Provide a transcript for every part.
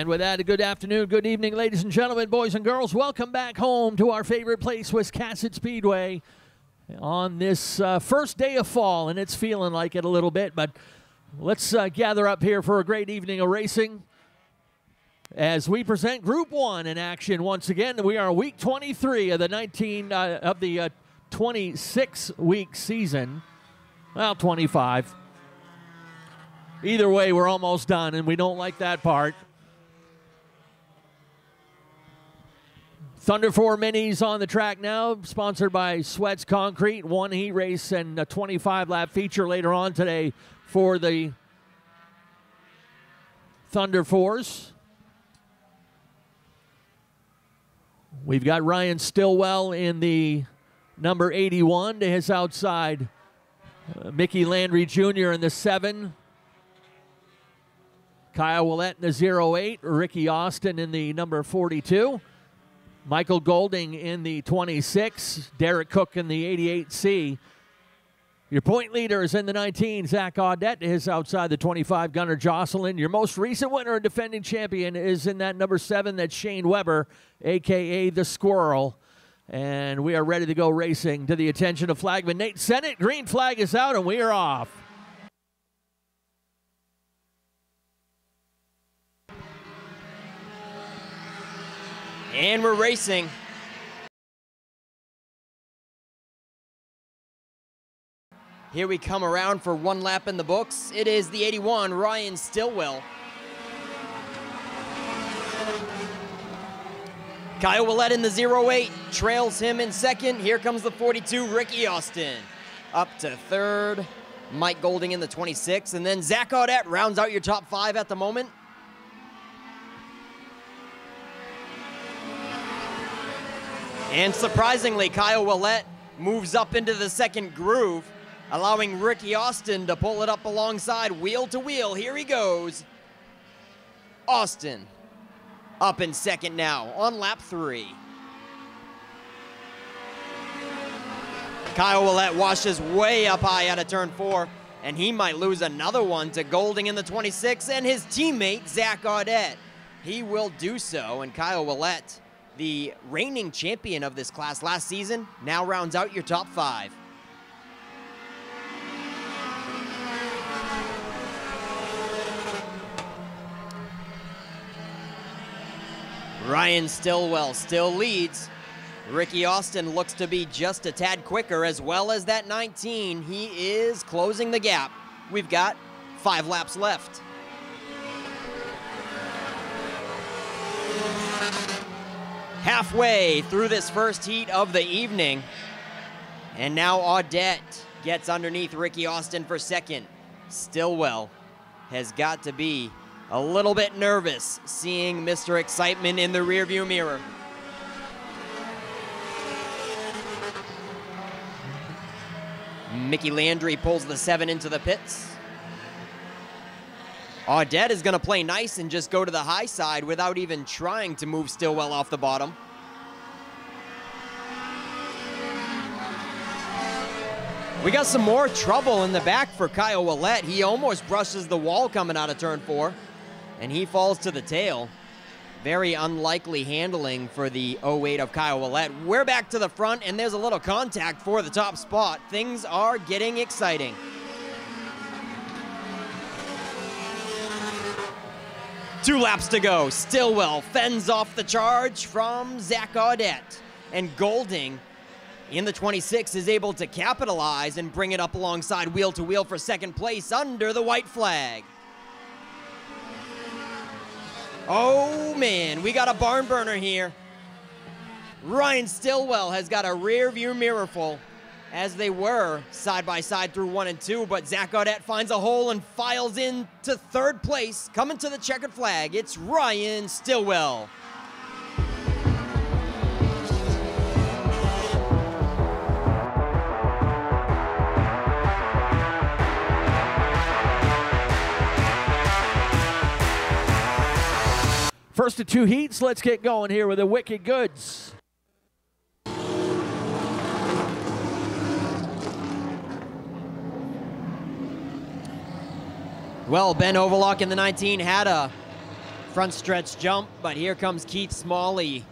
with that. A good afternoon, good evening, ladies and gentlemen, boys and girls. Welcome back home to our favorite place, Wiscasset Speedway, on this first day of fall, and it's feeling like it a little bit, but let's gather up here for a great evening of racing as we present Group 1 in action once again. We are week 23 of the 26-week season. Well, 25. Either way, we're almost done, and we don't like that part. Thunder 4 Minis on the track now, sponsored by Sweatt's Concrete. One heat race and a 25-lap feature later on today for the Thunder 4s. We've got Ryan Stillwell in the number 81 to his outside. Mickey Landry Jr. in the 7. Kyle Willett in the 08. Ricky Austin in the number 42. Michael Golding in the 26. Derek Cook in the 88C. Your point leader is in the 19, Zach Audette, to his outside the 25, Gunnar Gosline. Your most recent winner and defending champion is in that number 7, that's Shane Weber, a.k.a. the Squirrel. And we are ready to go racing. To the attention of flagman Nate Sennett. Green flag is out, and we are off. And we're racing. Here we come around for one lap in the books. It is the 81, Ryan Stillwell. Kyle Willett in the 08, trails him in second. Here comes the 42, Ricky Austin. Up to third, Mike Golding in the 26, and then Zach Audette rounds out your top 5 at the moment. And surprisingly, Kyle Willett moves up into the second groove, allowing Ricky Austin to pull it up alongside, wheel to wheel. Here he goes. Austin up in second now on lap 3. Kyle Willett washes way up high out of turn 4, and he might lose another one to Golding in the 26 and his teammate, Zach Audette. He will do so, and Kyle Willett, the reigning champion of this class last season, now rounds out your top 5. Ryan Stillwell still leads. Ricky Austin looks to be just a tad quicker, as well as that 19. He is closing the gap. We've got 5 laps left. Halfway through this first heat of the evening, and now Audette gets underneath Ricky Austin for second. Stillwell has got to be a little bit nervous seeing Mr. Excitement in the rearview mirror. Mickey Landry pulls the 7 into the pits. Audette is going to play nice and just go to the high side without even trying to move Stillwell off the bottom. We got some more trouble in the back for Kyle Willett. He almost brushes the wall coming out of turn 4, and he falls to the tail. Very unlikely handling for the 08 of Kyle Willett. We're back to the front, and there's a little contact for the top spot. Things are getting exciting. Two laps to go. Stillwell fends off the charge from Zach Audette. And Golding in the 26 is able to capitalize and bring it up alongside wheel to wheel for second place under the white flag. Oh man, we got a barn burner here. Ryan Stillwell has got a rear view mirror full, as they were side by side through 1 and 2, but Zach Audette finds a hole and files into third place. Coming to the checkered flag, it's Ryan Stillwell. First of 2 heats, let's get going here with the Wicked Goods. Well, Ben Overlock in the 19 had a front stretch jump, but here comes Keith Smalley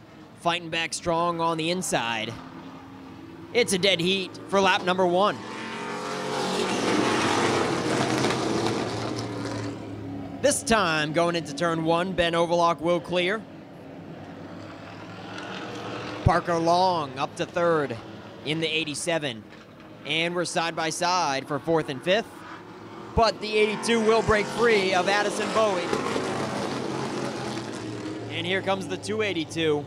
fighting back strong on the inside. It's a dead heat for lap number 1. This time, going into turn 1, Ben Overlock will clear. Parker Long up to 3rd in the 87. And we're side by side for 4th and 5th. But the 82 will break free of Addison Bowie. And here comes the 282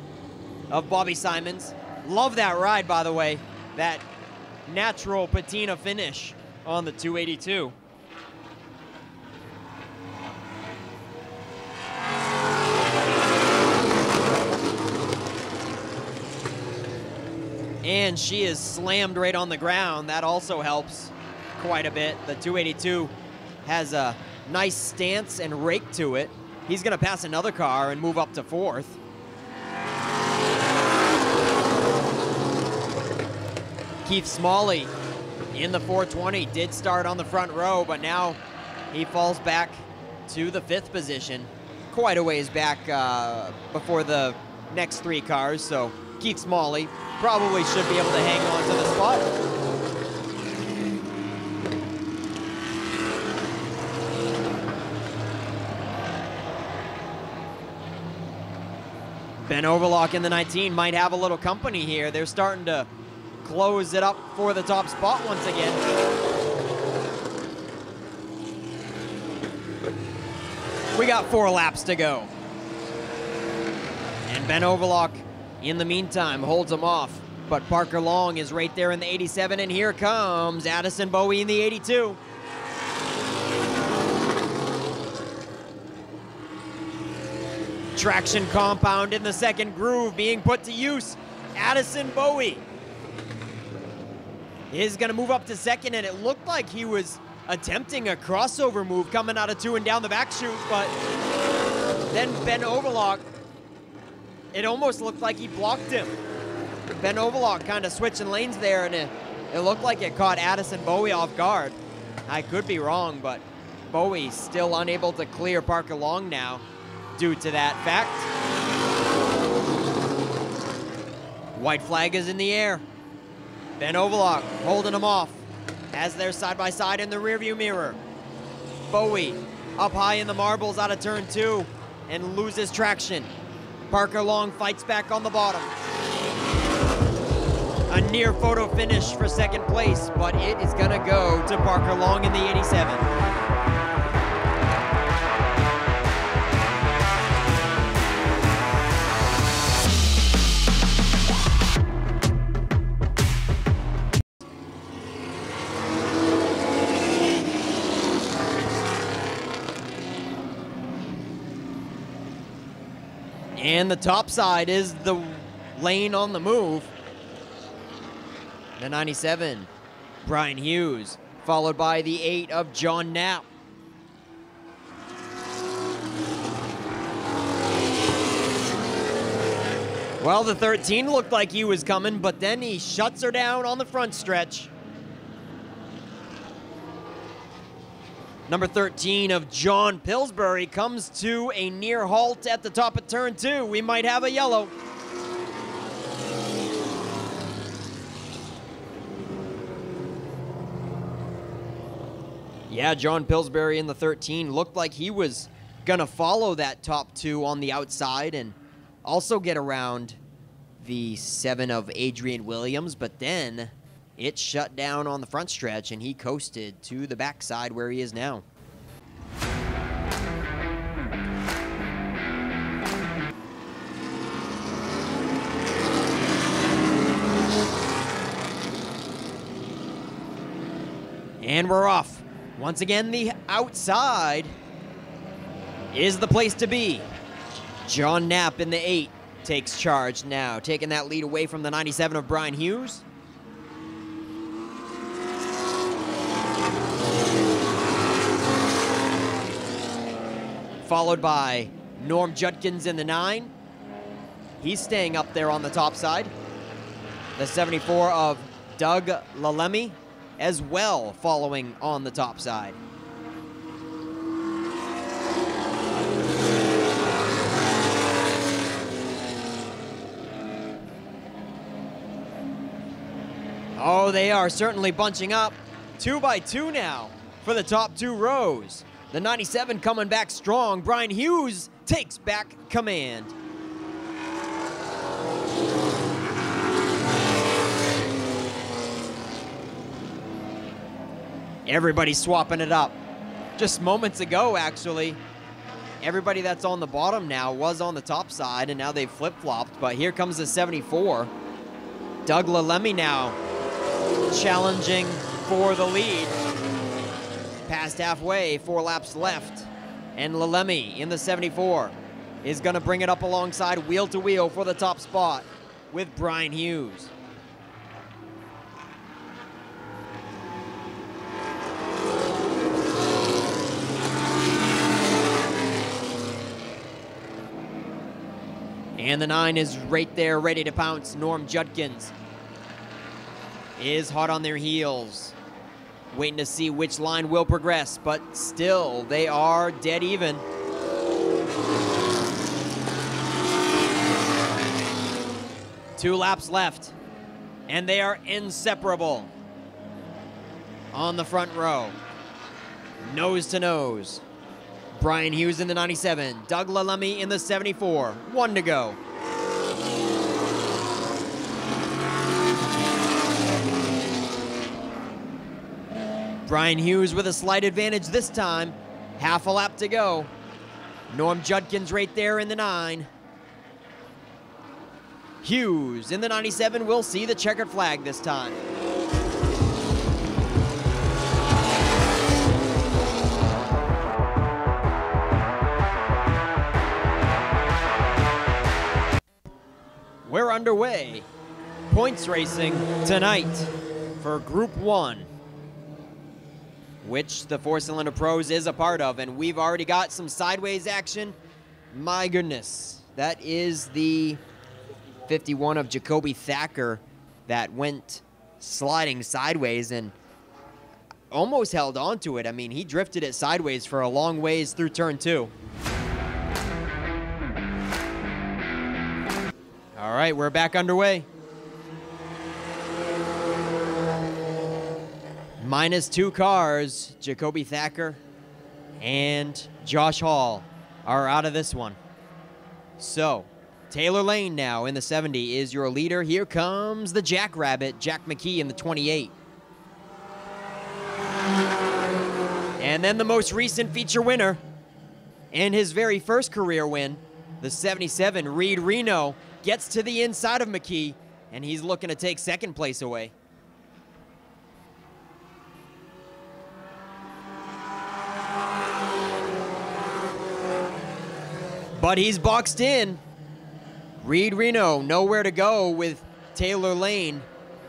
of Bobby Simons. Love that ride, by the way. That natural patina finish on the 282. And she is slammed right on the ground. That also helps quite a bit. The 282 has a nice stance and rake to it. He's going to pass another car and move up to 4th. Keith Smalley in the 420 did start on the front row, but now he falls back to the 5th position. Quite a ways back before the next 3 cars, so Keith Smalley probably should be able to hang on to the spot. Ben Overlock in the 19 might have a little company here. They're starting to close it up for the top spot once again. We got 4 laps to go. And Ben Overlock, in the meantime, holds him off. But Parker Long is right there in the 87, and here comes Addison Bowie in the 82. Traction compound in the second groove being put to use. Addison Bowie is going to move up to 2nd, and it looked like he was attempting a crossover move coming out of 2 and down the back chute, but then Ben Overlock, it almost looked like he blocked him. Ben Overlock kind of switching lanes there, and it looked like it caught Addison Bowie off guard. I could be wrong, but Bowie still unable to clear Parker Long now due to that fact. White flag is in the air. Ben Overlock holding him off as they're side by side in the rearview mirror. Bowie up high in the marbles out of turn 2 and loses traction. Parker Long fights back on the bottom. A near photo finish for 2nd place, but it is gonna go to Parker Long in the 87. And the top side is the lane on the move. The 97, Brian Hughes, followed by the 8 of John Knapp. Well, the 13 looked like he was coming, but then he shuts her down on the front stretch. Number 13 of John Pillsbury comes to a near halt at the top of turn 2. We might have a yellow. Yeah, John Pillsbury in the 13 looked like he was gonna follow that top 2 on the outside and also get around the 7 of Adrian Williams, but then it shut down on the front stretch and he coasted to the backside where he is now. And we're off. Once again, the outside is the place to be. John Knapp in the 8 takes charge now, taking that lead away from the 97 of Brian Hughes. Followed by Norm Judkins in the 9. He's staying up there on the top side. The 74 of Doug Lalemi as well following on the top side. Oh, they are certainly bunching up. 2 by 2 now for the top 2 rows. The 97 coming back strong. Brian Hughes takes back command. Everybody swapping it up. Just moments ago, actually, everybody that's on the bottom now was on the top side, and now they've flip-flopped. But here comes the 74. Doug Lalemi now challenging for the lead. Past halfway, 4 laps left. And Lalemi in the 74 is going to bring it up alongside wheel to wheel for the top spot with Brian Hughes. And the 9 is right there, ready to pounce. Norm Judkins is hot on their heels, waiting to see which line will progress, but still, they are dead even. Two laps left, and they are inseparable on the front row. Nose to nose. Brian Hughes in the 97, Doug Lalemi in the 74. 1 to go. Brian Hughes with a slight advantage this time. Half a lap to go. Norm Judkins right there in the 9. Hughes in the 97 will see the checkered flag this time. We're underway. Points racing tonight for Group 1, which the 4-Cylinder Pros is a part of, and we've already got some sideways action. My goodness, that is the 51 of Jacoby Thacker that went sliding sideways and almost held on to it. I mean, he drifted it sideways for a long ways through turn 2. All right, we're back underway. Minus 2 cars, Jacoby Thacker and Josh Hall are out of this one. So, Taylor Lane now in the 70 is your leader. Here comes the Jackrabbit, Jack McKee in the 28. And then the most recent feature winner and his very first career win, the 77, Reed Reno, gets to the inside of McKee, and he's looking to take second place away. But he's boxed in. Reed Reno, nowhere to go with Taylor Lane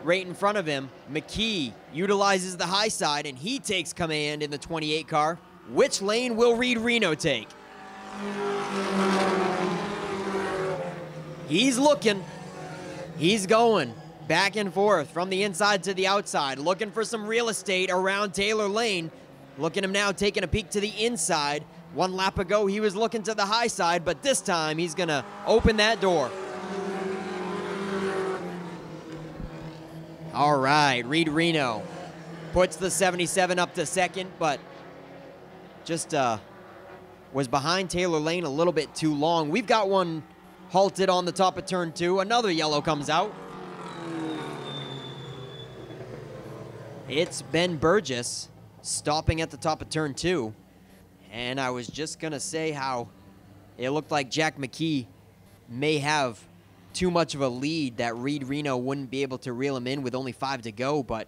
right in front of him. McKee utilizes the high side, and he takes command in the 28 car. Which lane will Reed Reno take? He's looking. He's going back and forth from the inside to the outside, looking for some real estate around Taylor Lane. Look at him now taking a peek to the inside. 1 lap ago, he was looking to the high side, but this time he's going to open that door. All right, Reed Reno puts the 77 up to second, but just was behind Taylor Lane a little bit too long. We've got one halted on the top of turn 2. Another yellow comes out. It's Ben Burgess stopping at the top of turn 2. And I was just going to say how it looked like Jack McKee may have too much of a lead, that Reed Reno wouldn't be able to reel him in with only 5 to go, but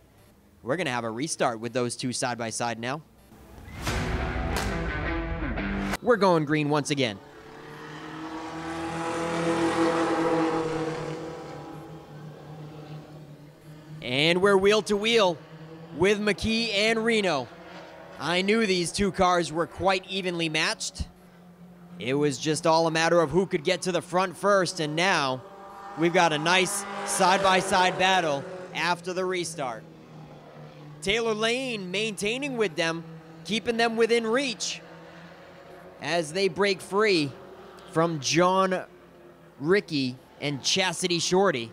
we're going to have a restart with those two side by side now. We're going green once again. And we're wheel to wheel with McKee and Reno. I knew these two cars were quite evenly matched. It was just all a matter of who could get to the front first, and now we've got a nice side-by-side battle after the restart. Taylor Lane maintaining with them, keeping them within reach as they break free from John Ricky and Chastity Shorty.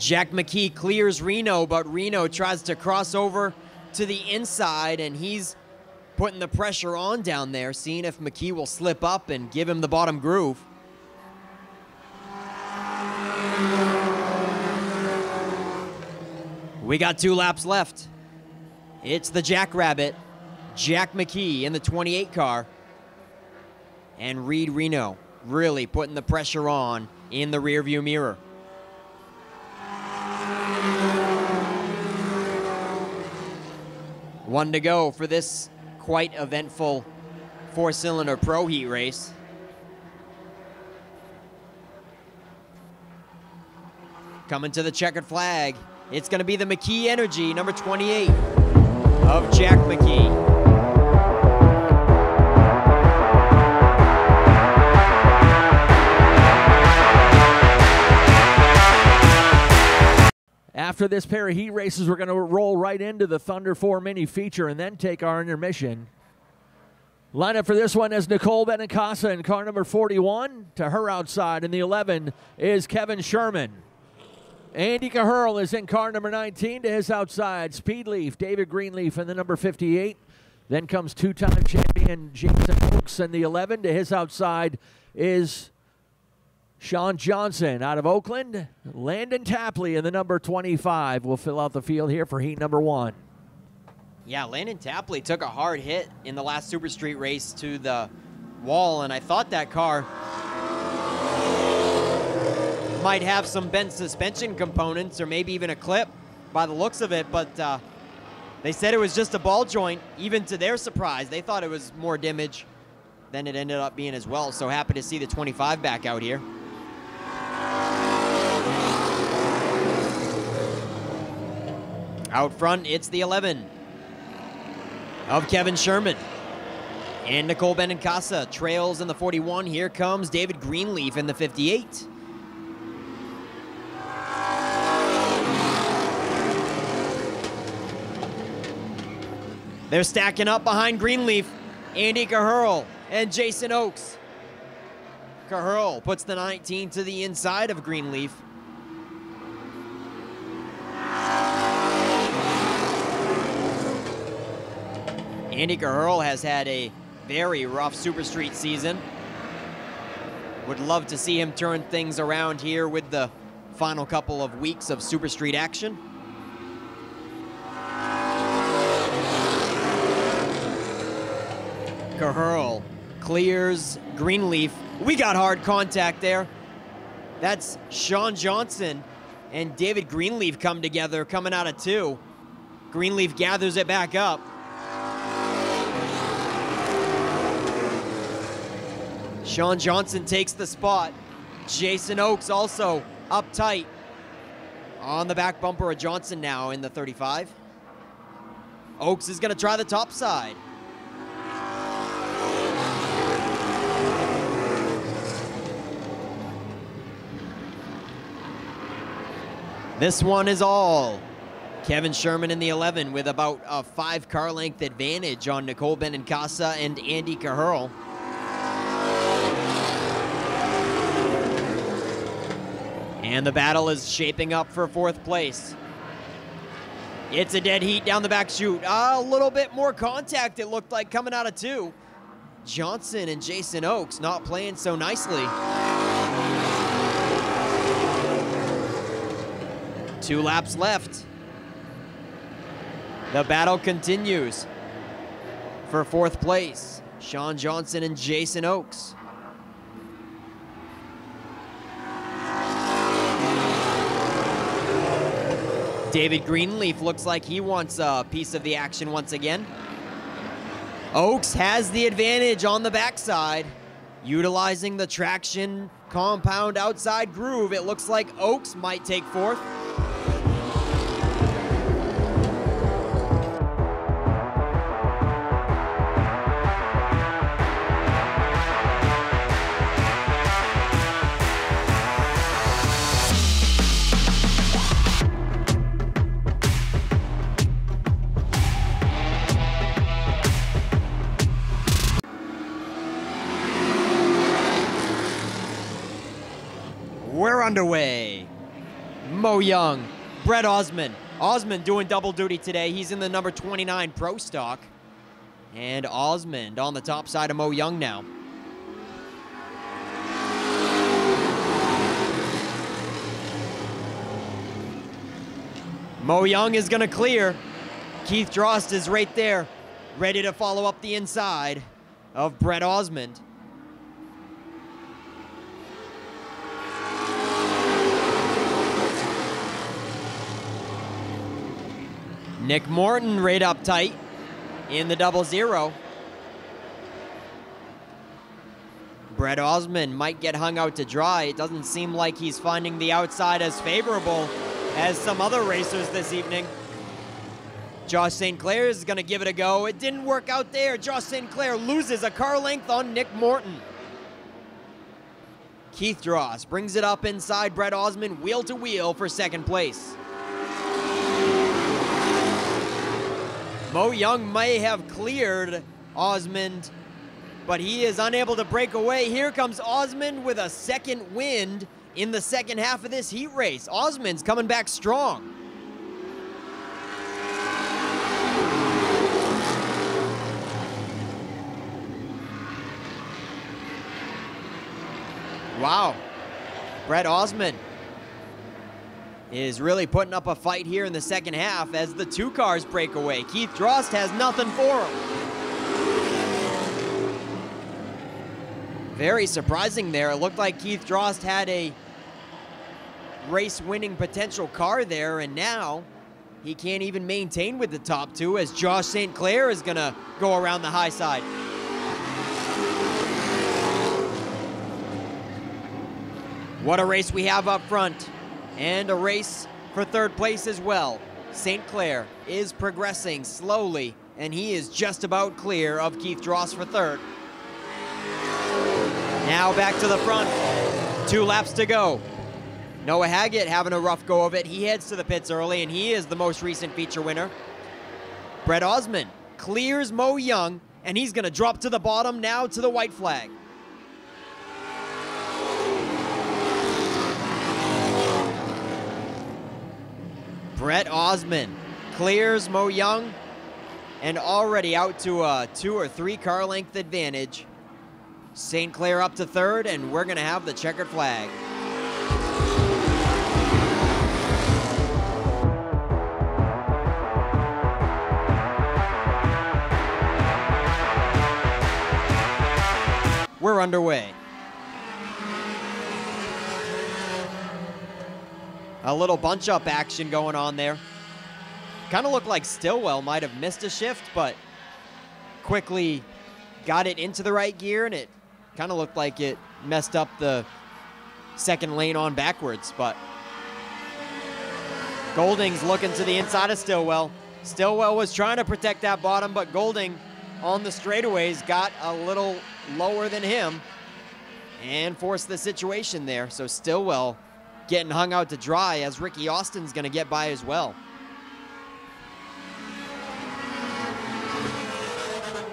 Jack McKee clears Reno, but Reno tries to cross over to the inside, and he's putting the pressure on down there, seeing if McKee will slip up and give him the bottom groove. We got 2 laps left. It's the Jackrabbit, Jack McKee in the 28 car, and Reed Reno really putting the pressure on in the rearview mirror. One to go for this quite eventful 4-cylinder Pro Heat race. Coming to the checkered flag, it's going to be the McKee Energy, number 28 of Jack McKee. After this pair of heat races, we're going to roll right into the Thunder 4 mini feature and then take our intermission. Lineup for this one is Nicole Benincasa in car number 41. To her outside in the 11 is Kevin Sherman. Andy Caherl is in car number 19. To his outside, Speedleaf, David Greenleaf in the number 58. Then comes two-time champion Jason Oakes in the 11. To his outside is Sean Johnson out of Oakland. Landon Tapley in the number 25 will fill out the field here for heat number 1. Yeah, Landon Tapley took a hard hit in the last Super Street race to the wall, and I thought that car might have some bent suspension components or maybe even a clip by the looks of it, but they said it was just a ball joint. Even to their surprise, they thought it was more damage than it ended up being as well. So happy to see the 25 back out here. Out front, it's the 11 of Kevin Sherman. And Nicole Benincasa trails in the 41. Here comes David Greenleaf in the 58. They're stacking up behind Greenleaf, Andy Caherl and Jason Oakes. Caherl puts the 19 to the inside of Greenleaf. Andy Caherl has had a very rough Super Street season. Would love to see him turn things around here with the final couple of weeks of Super Street action. Caherl clears Greenleaf. We got hard contact there. That's Sean Johnson and David Greenleaf come together, coming out of 2. Greenleaf gathers it back up. Sean Johnson takes the spot. Jason Oakes also up tight on the back bumper of Johnson now in the 35. Oakes is going to try the top side. This one is all Kevin Sherman in the 11 with about a 5 car length advantage on Nicole Benincasa and Andy Caherl. And the battle is shaping up for 4th place. It's a dead heat down the back chute. A little bit more contact, it looked like, coming out of 2. Johnson and Jason Oakes not playing so nicely. 2 laps left. The battle continues for 4th place. Sean Johnson and Jason Oakes. David Greenleaf looks like he wants a piece of the action once again. Oakes has the advantage on the backside, utilizing the traction compound outside groove. It looks like Oakes might take 4th. We're underway. Mo Young, Brett Osmond. Osmond doing double duty today. He's in the number 29 Pro Stock. And Osmond on the top side of Mo Young now. Mo Young is going to clear. Keith Drost is right there, ready to follow up the inside of Brett Osmond. Nick Morton right up tight in the 00. Brett Osmond might get hung out to dry. It doesn't seem like he's finding the outside as favorable as some other racers this evening. Josh St. Clair is going to give it a go. It didn't work out there. Josh St. Clair loses a car length on Nick Morton. Keith Drost brings it up inside Brett Osmond, wheel to wheel for second place. Mo Young may have cleared Osmond, but he is unable to break away. Here comes Osmond with a second wind in the second half of this heat race. Osmond's coming back strong. Wow. Brett Osmond is really putting up a fight here in the second half as the two cars break away. Keith Drost has nothing for him. Very surprising there. It looked like Keith Drost had a race-winning potential car there, and now he can't even maintain with the top two as Josh St. Clair is gonna go around the high side. What a race we have up front, and a race for third place as well. St. Clair is progressing slowly, and he is just about clear of Keith Drost for third. Now back to the front, 2 laps to go. Noah Haggett having a rough go of it. He heads to the pits early, and he is the most recent feature winner. Brett Osmond clears Mo Young, and he's gonna drop to the bottom now to the white flag. Brett Osmond clears Mo Young and already out to a 2 or 3 car length advantage. St. Clair up to third, and we're gonna have the checkered flag. We're underway. A little bunch-up action going on there. Kind of looked like Stillwell might have missed a shift, but quickly got it into the right gear, and it kind of looked like it messed up the second lane on backwards, but Golding's looking to the inside of Stillwell. Stillwell was trying to protect that bottom, but Golding on the straightaways got a little lower than him and forced the situation there. So Stillwell getting hung out to dry as Ricky Austin's gonna get by as well.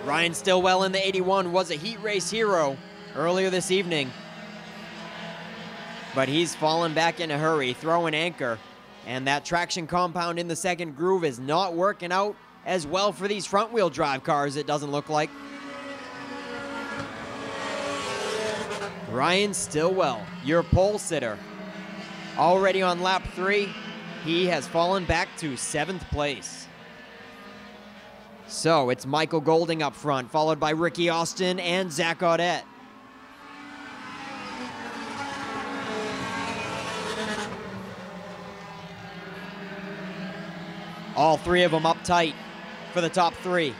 Ryan Stillwell in the 81 was a heat race hero earlier this evening, but he's fallen back in a hurry, throwing anchor, and that traction compound in the second groove is not working out as well for these front wheel drive cars, it doesn't look like. Ryan Stillwell, your pole sitter. Already on lap 3, he has fallen back to 7th place. So it's Michael Golding up front, followed by Ricky Austin and Zach Audette. All 3 of them up tight for the top 3.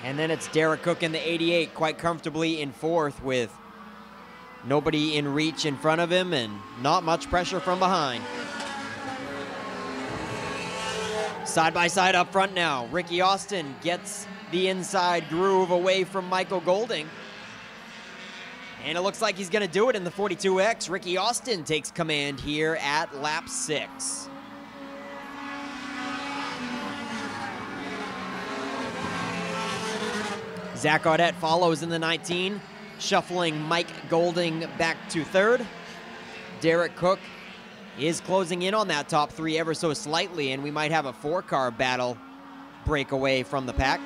And then it's Derek Cook in the 88, quite comfortably in 4th with nobody in reach in front of him and not much pressure from behind. Side by side up front now. Ricky Austin gets the inside groove away from Michael Golding. And it looks like he's gonna do it in the 42X. Ricky Austin takes command here at lap 6. Zach Audette follows in the 19. Shuffling Mike Golding back to 3rd. Derek Cook is closing in on that top 3 ever so slightly, and we might have a 4-car battle break away from the pack.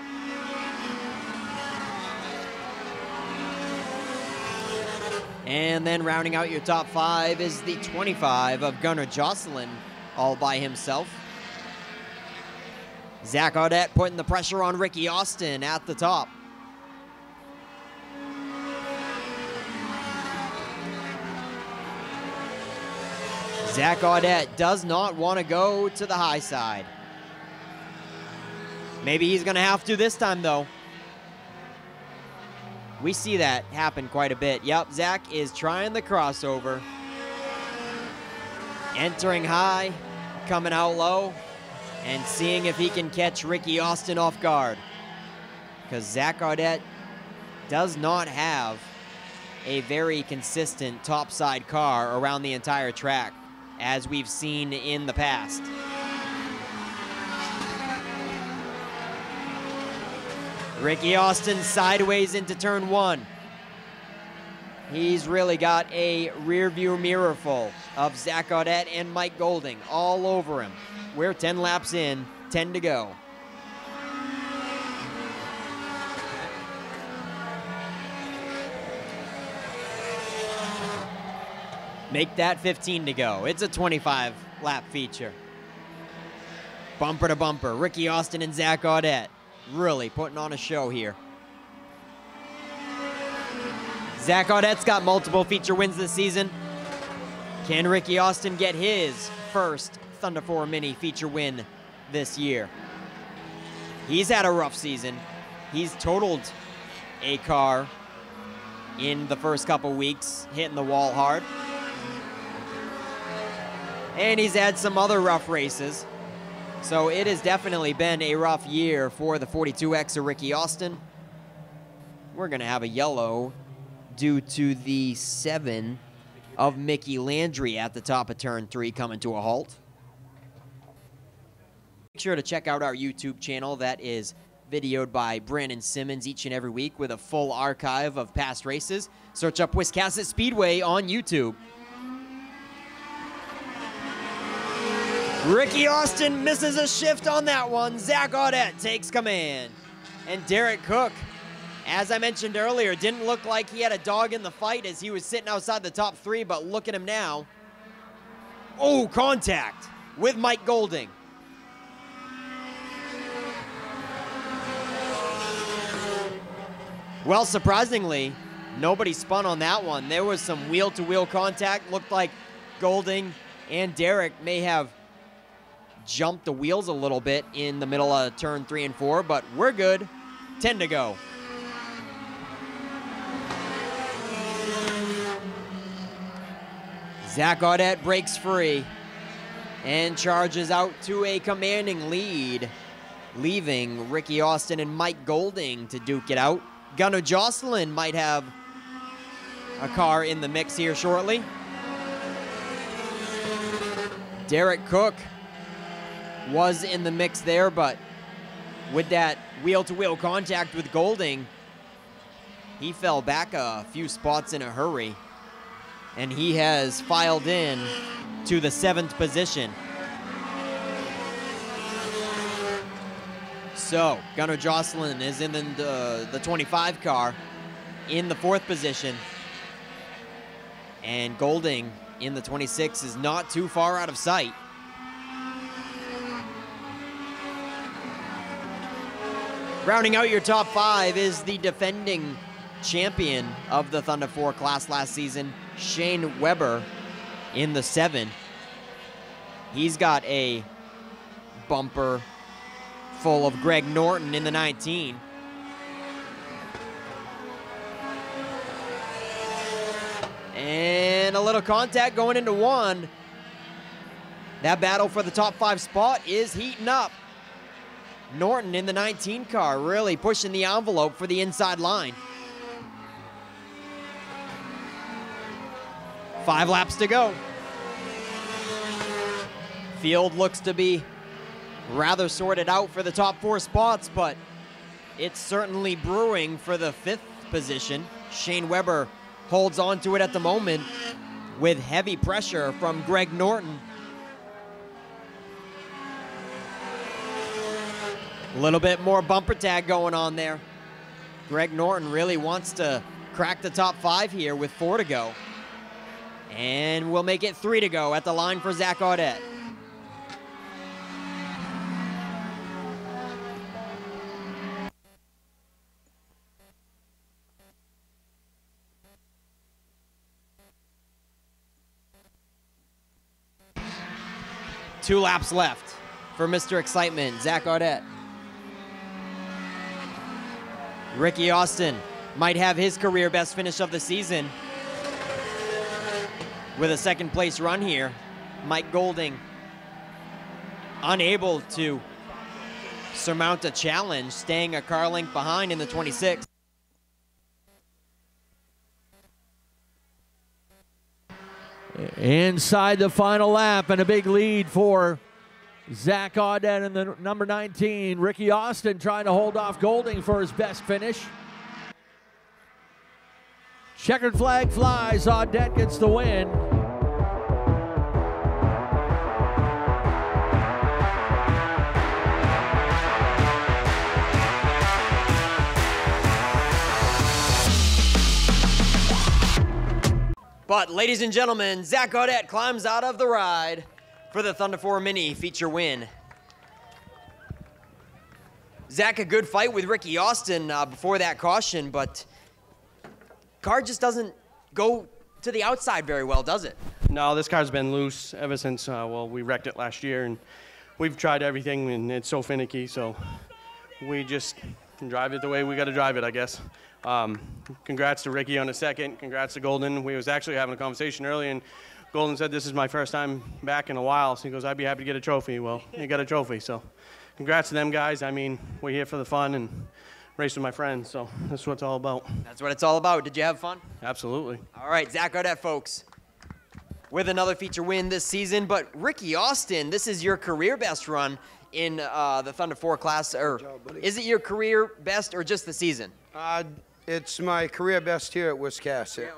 And then rounding out your top 5 is the 25 of Gunnar Gosline, all by himself. Zach Audette putting the pressure on Ricky Austin at the top. Zach Audette does not want to go to the high side. Maybe he's going to have to this time, though. We see that happen quite a bit. Yep, Zach is trying the crossover. Entering high, coming out low, and seeing if he can catch Ricky Austin off guard. Because Zach Audette does not have a very consistent topside car around the entire track, as we've seen in the past. Ricky Austin sideways into turn 1. He's really got a rear view mirror full of Zach Audette and Mike Golding all over him. We're 10 laps in, 10 to go. Make that 15 to go. It's a 25 lap feature. Bumper to bumper, Ricky Austin and Zach Audette really putting on a show here. Zach Audette's got multiple feature wins this season. Can Ricky Austin get his first Thunder 4 Mini feature win this year? He's had a rough season. He's totaled a car in the first couple weeks, hitting the wall hard. And he's had some other rough races. So it has definitely been a rough year for the 42X of Ricky Austin. We're going to have a yellow due to the 7 of Mickey Landry at the top of turn 3 coming to a halt. Make sure to check out our YouTube channel. That is videoed by Brandon Simmons each and every week with a full archive of past races. Search up Wiscasset Speedway on YouTube. Ricky Austin misses a shift on that one. Zach Audette takes command. And Derek Cook, as I mentioned earlier, didn't look like he had a dog in the fight as he was sitting outside the top 3, but look at him now. Oh, contact with Mike Golding. Well, surprisingly, nobody spun on that one. There was some wheel-to-wheel contact. Looked like Golding and Derek may have jumped the wheels a little bit in the middle of turn 3 and 4, but we're good. 10 to go. Zach Audette breaks free and charges out to a commanding lead, leaving Ricky Austin and Mike Golding to duke it out. Gunnar Gosline might have a car in the mix here shortly. Derek Cook was in the mix there, but with that wheel-to-wheel contact with Golding, he fell back a few spots in a hurry, and he has filed in to the 7th position. So Gunnar Gosline is in the 25 car in the 4th position, and Golding in the 26 is not too far out of sight. Rounding out your top 5 is the defending champion of the Thunder 4 class last season, Shane Weber, in the 7. He's got a bumper full of Greg Norton in the 19. And a little contact going into 1. That battle for the top 5 spot is heating up. Norton in the 19 car really pushing the envelope for the inside line. 5 laps to go. Field looks to be rather sorted out for the top 4 spots, but it's certainly brewing for the 5th position. Shane Weber holds on to it at the moment with heavy pressure from Greg Norton. A little bit more bumper tag going on there. Greg Norton really wants to crack the top 5 here with 4 to go. And we'll make it 3 to go at the line for Zach Audette. Two laps left for Mr. Excitement, Zach Audette. Ricky Austin might have his career best finish of the season with a second place run here. Mike Golding unable to surmount a challenge, staying a car length behind in the 26. Inside the final lap, and a big lead for Zach Audette in the number 19. Ricky Austin trying to hold off Golding for his best finish. Checkered flag flies, Audette gets the win. But ladies and gentlemen, Zach Audette climbs out of the ride for the Thunder 4 Mini feature win. Zach, a good fight with Ricky Austin before that caution, but car just doesn't go to the outside very well, does it? No, this car's been loose ever since, well, we wrecked it last year, and we've tried everything, and it's so finicky, so we just can drive it the way we got to drive it, I guess. Congrats to Ricky on the second. Congrats to Golden. We was actually having a conversation earlier, and Golden said this is my first time back in a while, so he goes, I'd be happy to get a trophy. Well, he got a trophy, so congrats to them guys. I mean, we're here for the fun and race with my friends, so that's what it's all about. That's what it's all about. Did you have fun? Absolutely. All right, Zach Audette, folks, with another feature win this season. But Ricky Austin, this is your career best run in the Thunder 4 class. Or is it your career best or just the season? It's my career best here at Wiscasset.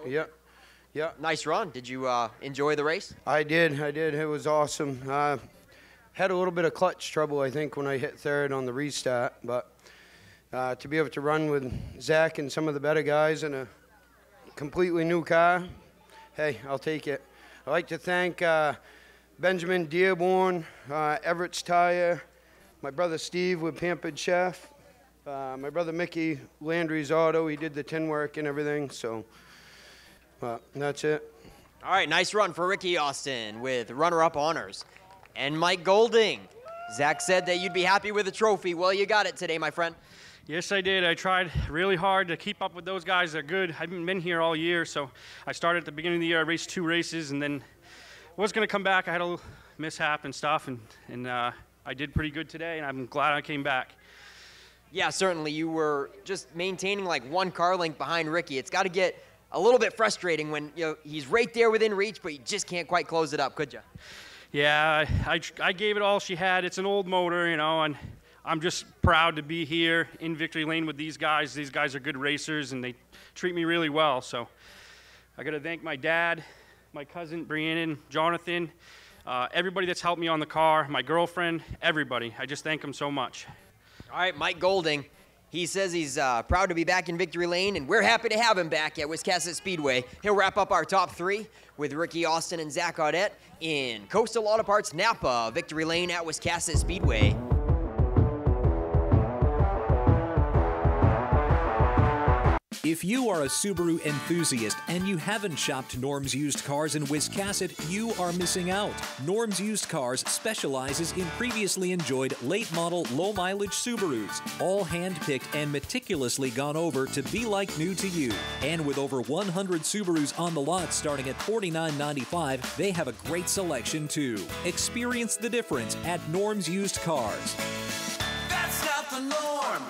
Yep. Nice run. Did you enjoy the race? I did. It was awesome. Had a little bit of clutch trouble, I think, when I hit third on the restart. But to be able to run with Zach and some of the better guys in a completely new car, hey, I'll take it. I'd like to thank Benjamin Dearborn, Everett's Tire, my brother Steve with Pampered Chef, my brother Mickey, Landry's Auto. He did the tin work and everything, so that's it. All right, nice run for Ricky Austin with runner-up honors. And Mike Golding, Zach said that you'd be happy with the trophy. Well, you got it today, my friend. Yes, I did. I tried really hard to keep up with those guys. They're good. I haven't been here all year, so I started at the beginning of the year. I raced 2 races, and then was going to come back. I had a little mishap and stuff, and I did pretty good today, and I'm glad I came back. Yeah, certainly. You were just maintaining like 1 car length behind Ricky. It's got to get a little bit frustrating when he's right there within reach, but you just can't quite close it up, could you? Yeah, I gave it all she had. It's an old motor, and I'm just proud to be here in Victory Lane with these guys. These guys are good racers, and they treat me really well. So I got to thank my dad, my cousin, Brianna, Jonathan, everybody that's helped me on the car, my girlfriend, everybody. I just thank them so much. All right, Mike Golding. He says he's proud to be back in Victory Lane, and we're happy to have him back at Wiscasset Speedway. He'll wrap up our top 3 with Ricky Austin and Zach Audette in Coastal Auto Parts Napa, Victory Lane at Wiscasset Speedway. If you are a Subaru enthusiast and you haven't shopped Norm's Used Cars in Wiscasset, you are missing out. Norm's Used Cars specializes in previously enjoyed late-model, low-mileage Subarus, all hand-picked and meticulously gone over to be like new to you. And with over 100 Subarus on the lot starting at $49.95, they have a great selection too. Experience the difference at Norm's Used Cars. That's not the norm.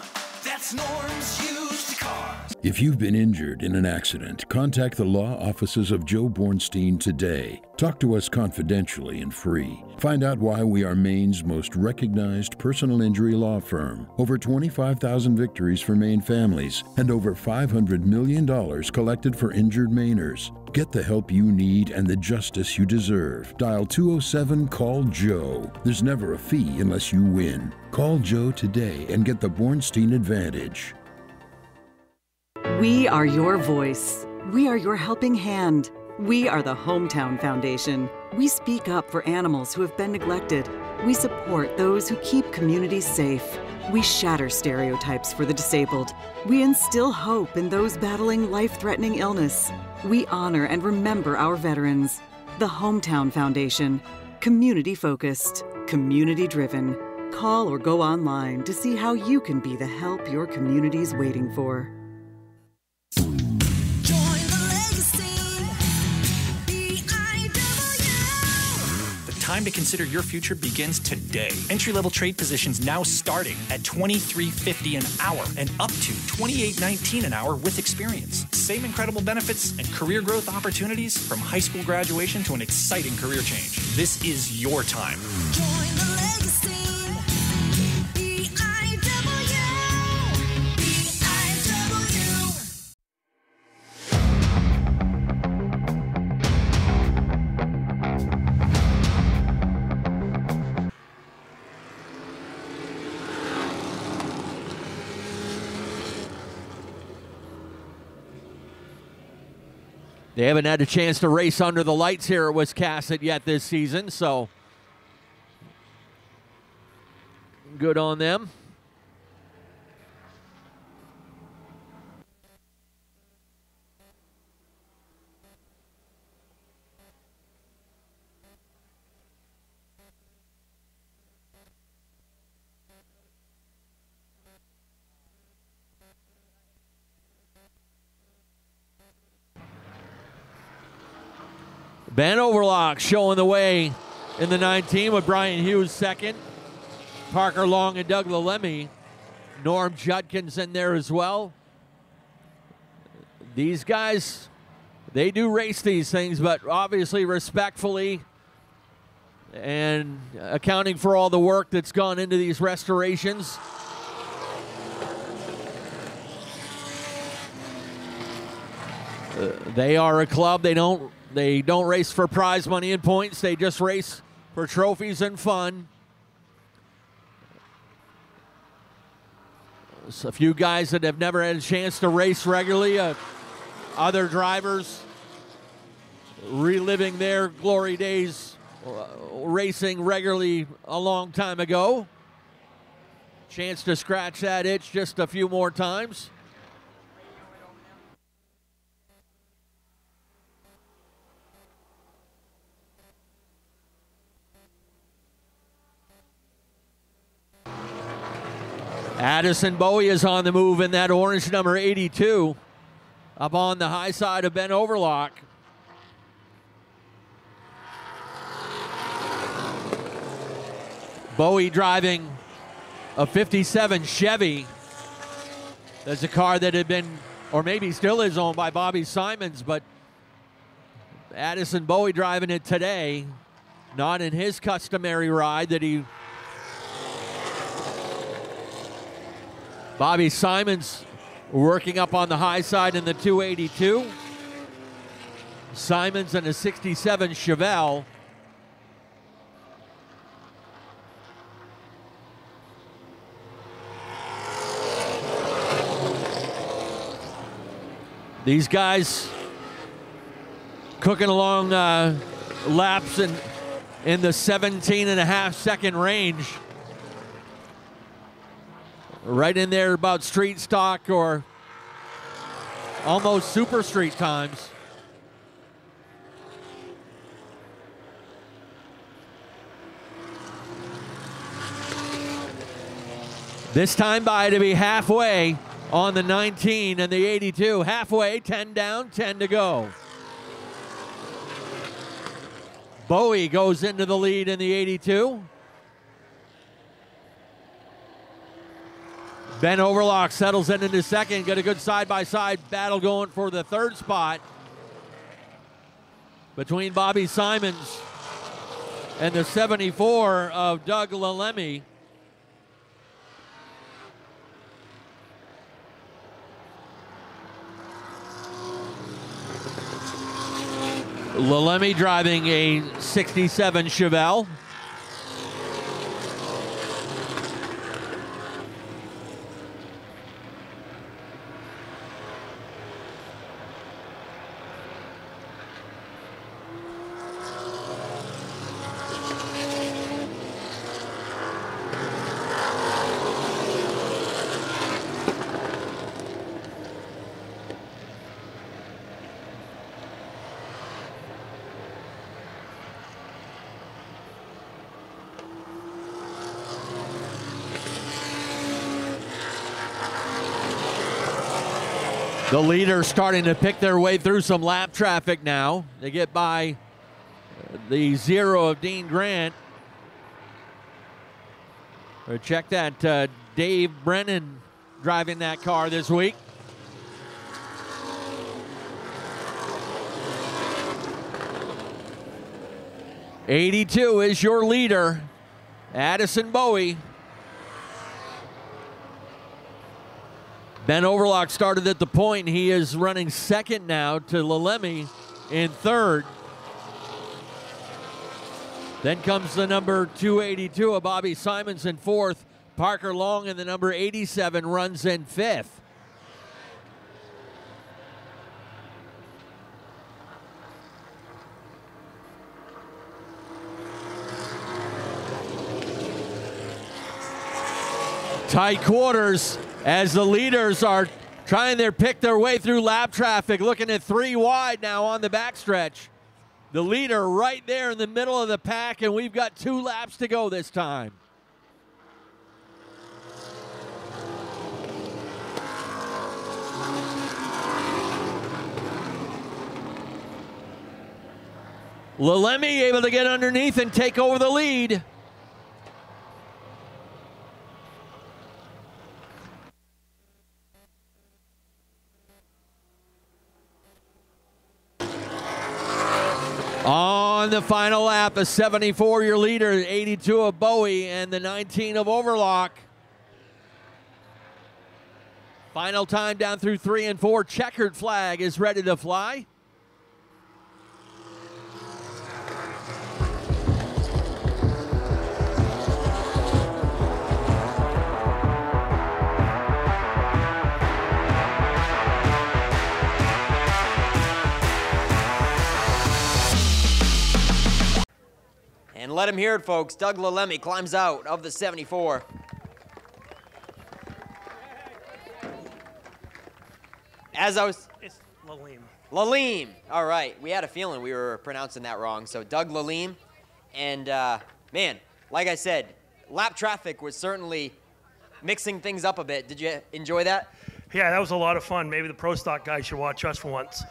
That's Norm's Used Cars. Cars. If you've been injured in an accident, contact the law offices of Joe Bornstein today. Talk to us confidentially and free. Find out why we are Maine's most recognized personal injury law firm. Over 25,000 victories for Maine families and over $500 million collected for injured Mainers. Get the help you need and the justice you deserve. Dial 207-CALL-JOE. There's never a fee unless you win. Call Joe today and get the Bornstein advantage. We are your voice. We are your helping hand. We are the Hometown Foundation. We speak up for animals who have been neglected. We support those who keep communities safe. We shatter stereotypes for the disabled. We instill hope in those battling life-threatening illness. We honor and remember our veterans. The Hometown Foundation. Community-focused, community-driven. Call or go online to see how you can be the help your community's waiting for. Time to consider your future begins today. Entry-level trade positions now starting at $23.50 an hour and up to $28.19 an hour with experience. Same incredible benefits and career growth opportunities from high school graduation to an exciting career change. This is your time. Join the legacy. They haven't had a chance to race under the lights here at Wiscasset yet this season, so good on them. Ben Overlock showing the way in the 19 with Brian Hughes second. Parker Long and Doug Lalemi. Norm Judkins in there as well. These guys, they do race these things, but obviously respectfully and accounting for all the work that's gone into these restorations. They are a club. They don't race for prize money and points. They just race for trophies and fun. There's a few guys that have never had a chance to race regularly. Other drivers reliving their glory days racing regularly a long time ago. Chance to scratch that itch just a few more times. Addison Bowie is on the move in that orange number 82 up on the high side of Ben Overlock. Bowie driving a 57 Chevy. That's a car that had been, or maybe still is, owned by Bobby Simons, but Addison Bowie driving it today, not in his customary ride that he... Bobby Simons working up on the high side in the 282. Simons in a 67 Chevelle. These guys cooking along laps in the 17.5 second range. Right in there about street stock or almost super street times. This time by to be halfway on the 19 and the 82. Halfway, 10 down, 10 to go. Bowie goes into the lead in the 82. Ben Overlock settles into second. Got a good side-by-side battle going for the third spot between Bobby Simons and the 74 of Doug Lalemi. Lalemi driving a 67 Chevelle. The leaders starting to pick their way through some lap traffic now. They get by the 0 of Dean Grant. Check that, Dave Brennan driving that car this week. '82 is your leader, Addison Bowie. Ben Overlock started at the point. He is running second now to Lalemi in third. Then comes the number 282 of Bobby Simons in fourth. Parker Long in the number 87 runs in fifth. Tight quarters as the leaders are trying to pick their way through lap traffic, looking at 3 wide now on the backstretch. The leader right there in the middle of the pack, and we've got 2 laps to go this time. Lalemi able to get underneath and take over the lead. On the final lap, the 74, your leader, 82 of Bowie, and the 19 of Overlock. Final time down through 3 and 4. Checkered flag is ready to fly. And let him hear it, folks. Doug Lalemi climbs out of the 74. As I was... It's Lalem. Lalem. All right. We had a feeling we were pronouncing that wrong. So Doug Lalem. And, man, like I said, lap traffic was certainly mixing things up a bit. Did you enjoy that? Yeah, that was a lot of fun. Maybe the Pro Stock guys should watch us for once.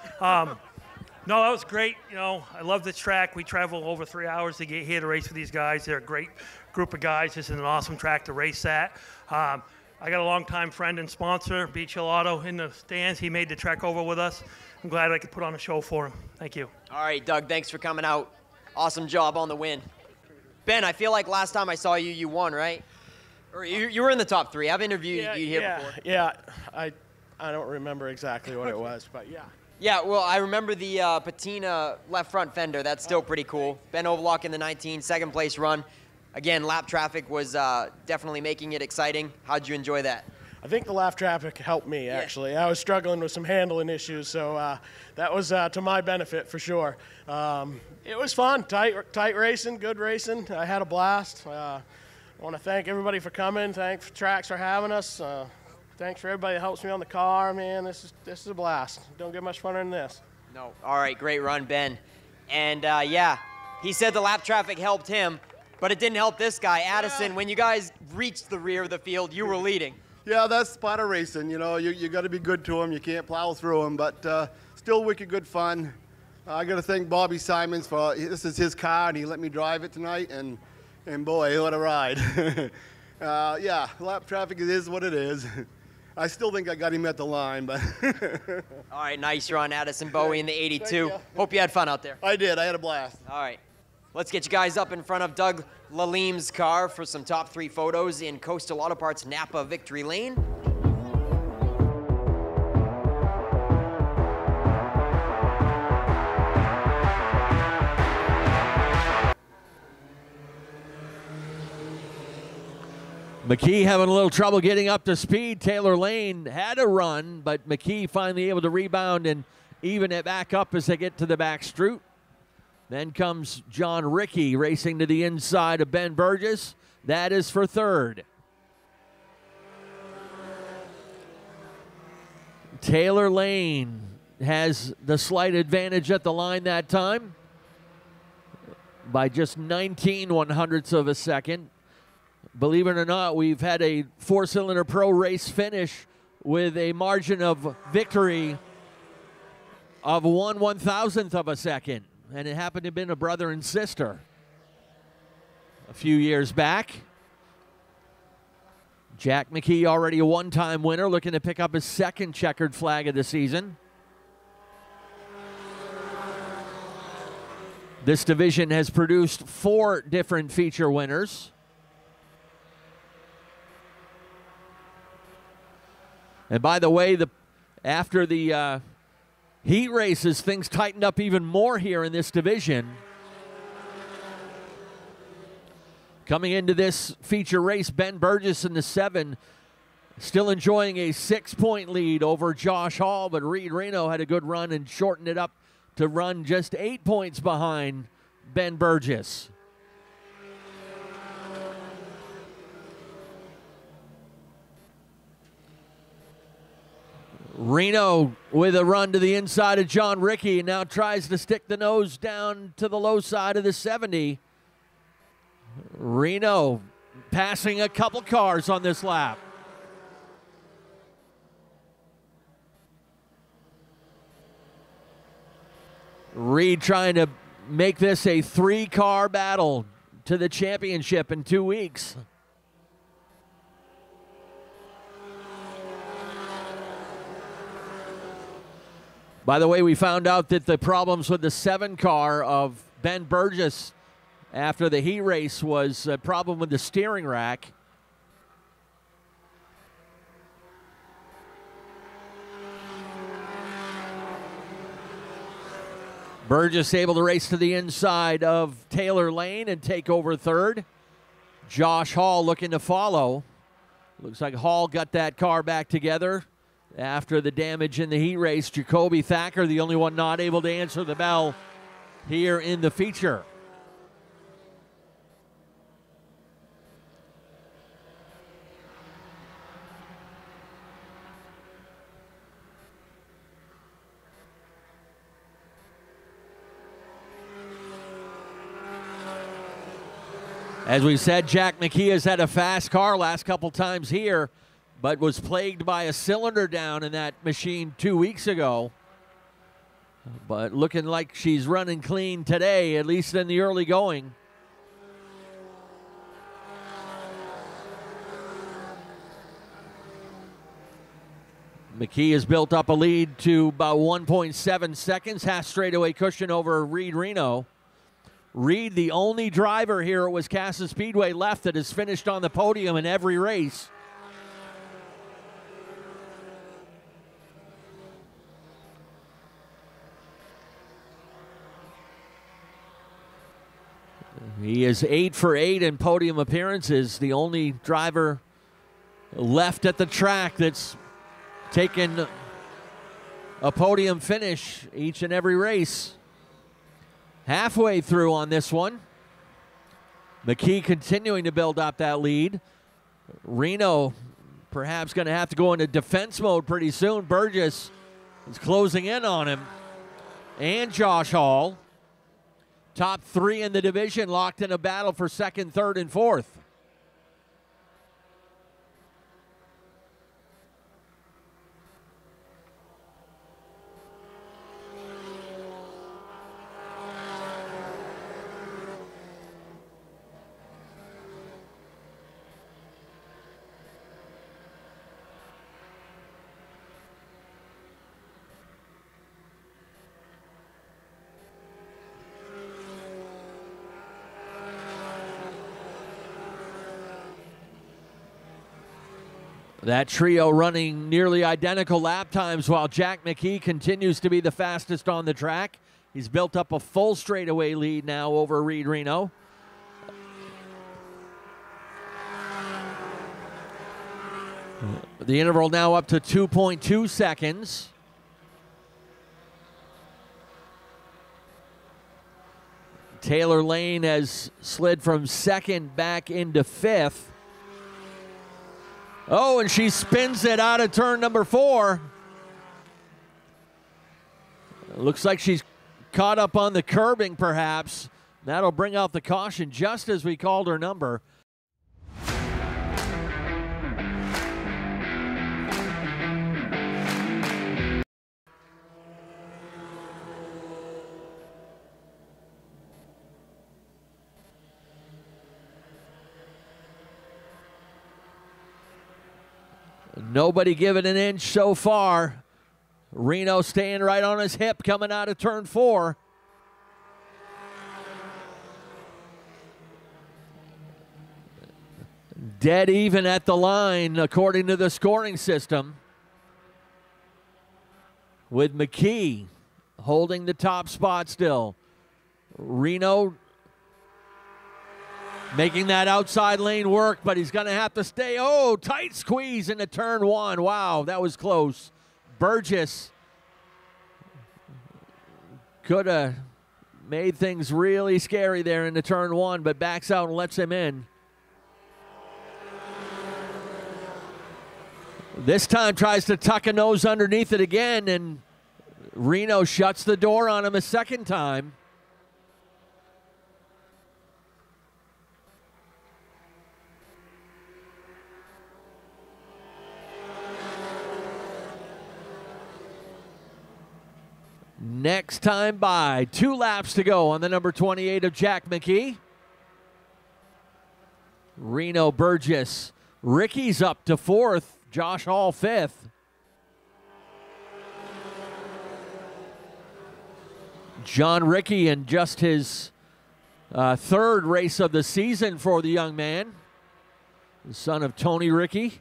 No, that was great. You know, I love this track. We travel over 3 hours to get here to race with these guys. They're a great group of guys. This is an awesome track to race at. I got a longtime friend and sponsor, Beach Hill Auto, in the stands. He made the trek over with us. I'm glad I could put on a show for him. Thank you. All right, Doug, thanks for coming out. Awesome job on the win. Ben, I feel like last time I saw you, you won, right? Or you were in the top 3. I've interviewed you here before. Yeah, I don't remember exactly what it was, but yeah. Yeah, well, I remember the patina left front fender. That's still pretty cool. Ben Overlock in the 19, second place run. Again, lap traffic was definitely making it exciting. How'd you enjoy that? I think the lap traffic helped me, actually. I was struggling with some handling issues, so that was to my benefit for sure. It was fun, tight racing, good racing. I had a blast. I want to thank everybody for coming. Thanks Tracks for having us. Thanks for everybody that helps me on the car, man. This is a blast. Don't get much funner than this. No. All right, great run, Ben. And yeah, he said the lap traffic helped him, but it didn't help this guy, Addison. When you guys reached the rear of the field, you were leading. Yeah, that's part of racing. You know, you got to be good to them. You can't plow through them, but still wicked good fun. I got to thank Bobby Simons for this is his car, and he let me drive it tonight, and boy, what a ride. Yeah, lap traffic is what it is. I still think I got him at the line, but. All right, nice run, Addison Bowie in the 82. you. Hope you had fun out there. I did. I had a blast. All right. Let's get you guys up in front of Doug Lalim's car for some top 3 photos in Coastal Auto Parts Napa Victory Lane. McKee having a little trouble getting up to speed. Taylor Lane had a run, but McKee finally able to rebound and even it back up as they get to the back straight. Then comes John Rickey racing to the inside of Ben Burgess. That is for third. Taylor Lane has the slight advantage at the line that time by just 19/100ths of a second. Believe it or not, we've had a 4-cylinder pro race finish with a margin of victory of 1/1000th of a second. And it happened to have been a brother and sister a few years back. Jack McKee, already a one-time winner, looking to pick up his second checkered flag of the season. This division has produced 4 different feature winners. And by the way, after the heat races, things tightened up even more here in this division. Coming into this feature race, Ben Burgess in the 7, still enjoying a 6-point lead over Josh Hall, but Reed Reno had a good run and shortened it up to run just 8 points behind Ben Burgess. Reno with a run to the inside of John Rickey and now tries to stick the nose down to the low side of the 70. Reno passing a couple cars on this lap. Reed trying to make this a 3-car battle to the championship in 2 weeks. By the way, we found out that the problems with the 7 car of Ben Burgess after the heat race was a problem with the steering rack. Burgess able to race to the inside of Taylor Lane and take over third. Josh Hall looking to follow. Looks like Hall got that car back together after the damage in the heat race. Jacoby Thacker, the only one not able to answer the bell here in the feature. As we said, Jack McKee has had a fast car last couple times here, but was plagued by a cylinder down in that machine 2 weeks ago. But looking like she's running clean today, at least in the early going. McKee has built up a lead to about 1.7 seconds, half straightaway cushion over Reed Reno. Reed, the only driver here at Wiscasset Speedway left that has finished on the podium in every race. He is 8 for 8 in podium appearances, the only driver left at the track that's taken a podium finish each and every race. Halfway through on this one. McKee continuing to build up that lead. Reno perhaps going to have to go into defense mode pretty soon. Burgess is closing in on him. And Josh Hall. Top 3 in the division locked in a battle for second, third, and fourth. That trio running nearly identical lap times while Jack McKee continues to be the fastest on the track. He's built up a full straightaway lead now over Reed Reno. The interval now up to 2.2 seconds. Taylor Lane has slid from second back into fifth. Oh, and she spins it out of turn number 4. Looks like she's caught up on the curbing, perhaps. That'll bring out the caution just as we called her number. Nobody giving an inch so far. Reno staying right on his hip coming out of turn 4. Dead even at the line according to the scoring system, with McKee holding the top spot still. Reno making that outside lane work, but he's going to have to stay. Oh, tight squeeze into turn 1. Wow, that was close. Burgess could have made things really scary there into turn 1, but backs out and lets him in. This time tries to tuck a nose underneath it again, and Reno shuts the door on him a second time. Next time by, 2 laps to go on the number 28 of Jack McKee. Reno, Burgess, Ricky's up to 4th, Josh Hall 5th. John Ricky in just his 3rd race of the season for the young man, the son of Tony Ricky.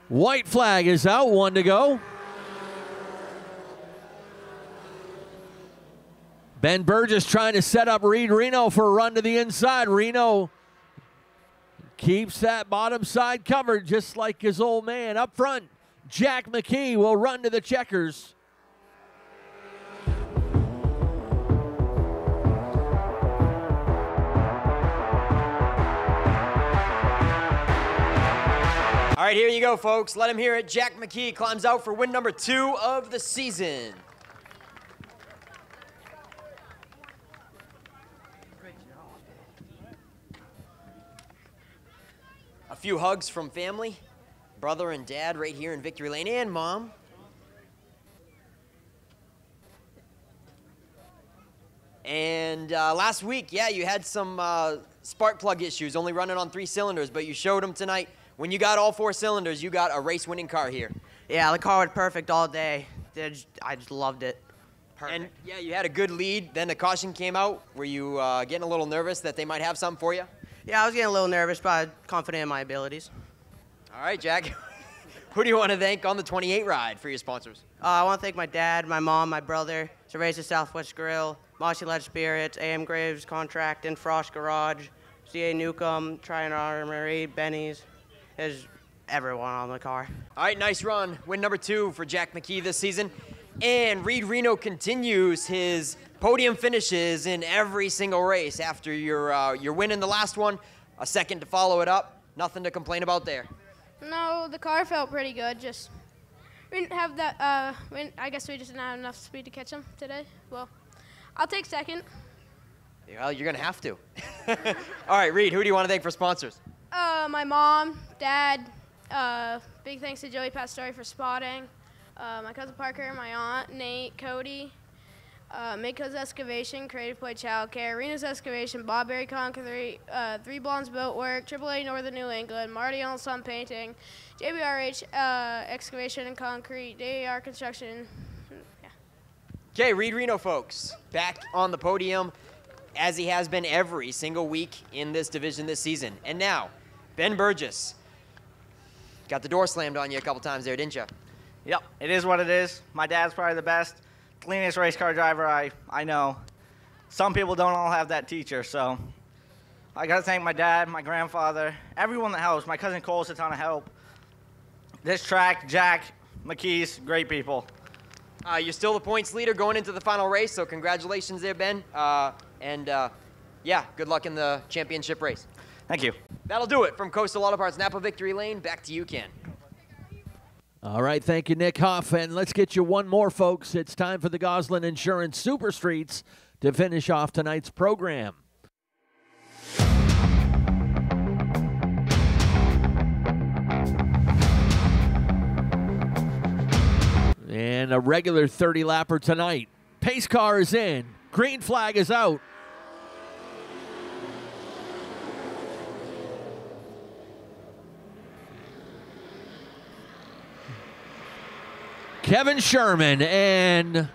White flag is out, 1 to go. Ben Burgess trying to set up Reed Reno for a run to the inside. Reno keeps that bottom side covered just like his old man. Up front, Jack McKee will run to the checkers. All right, here you go, folks. Let him hear it. Jack McKee climbs out for win number 2 of the season. A few hugs from family, brother and dad right here in Victory Lane, and mom. And last week, yeah, you had some spark plug issues, only running on 3 cylinders, but you showed them tonight. When you got all 4 cylinders, you got a race-winning car here. Yeah, the car was perfect all day. I just loved it. Perfect. And, yeah, you had a good lead. Then the caution came out. Were you getting a little nervous that they might have something for you? Yeah, I was getting a little nervous, but I'm confident in my abilities. All right, Jack. Who do you want to thank on the 28 ride for your sponsors? I want to thank my dad, my mom, my brother, Cerveza Southwest Grill, Mossy Ledge Spirits, AM Graves Contract, and Frost Garage, CA Newcomb, Tryon Armory, Benny's. There's everyone on the car. All right, nice run. Win number 2 for Jack McKee this season. And Reed Reno continues his podium finishes in every single race. After your win in the last one, a second to follow it up. Nothing to complain about there. No, the car felt pretty good. Just we didn't have that. I guess we just didn't have enough speed to catch him today. Well, I'll take second. Well, you're gonna have to. All right, Reed. Who do you want to thank for sponsors? My mom, dad. Big thanks to Joey Pastore for spotting. My cousin Parker, my aunt, Nate, Cody. Miko's Excavation, Creative Play Childcare, Rena's Excavation, Bob Berry Concrete, Three Blondes Boat Work, AAA Northern New England, Marty on Sun Painting, JBRH Excavation and Concrete, DAR Construction. Yeah. Okay, Reed Reno folks, back on the podium as he has been every single week in this division this season. And now, Ben Burgess. Got the door slammed on you a couple times there, didn't you? Yep, it is what it is. My dad's probably the best, cleanest race car driver I know. Some people don't all have that teacher, so I got to thank my dad, my grandfather, everyone that helps. My cousin Cole's a ton of help. This track, Jack, McKee's, great people. You're still the points leader going into the final race, so congratulations there, Ben. Yeah, good luck in the championship race. Thank you. That'll do it from Coastal Auto Parts Napa Victory Lane. Back to you, Ken. All right, thank you, Nick Huff. And let's get you one more, folks. It's time for the Gosline Insurance Super Streets to finish off tonight's program. And a regular 30-lapper tonight. Pace car is in. Green flag is out. Kevin Sherman and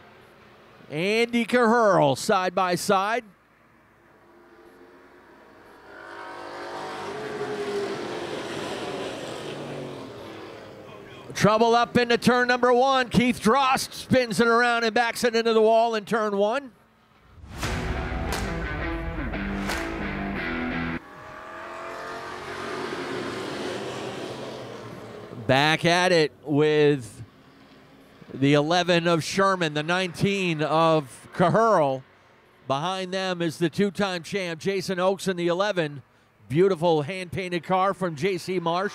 Andy Caherl side by side. Trouble up into turn number 1. Keith Drost spins it around and backs it into the wall in turn 1. Back at it with the 11 of Sherman, the 19 of Caherl. Behind them is the two-time champ, Jason Oakes, in the 11. Beautiful hand-painted car from J.C. Marsh.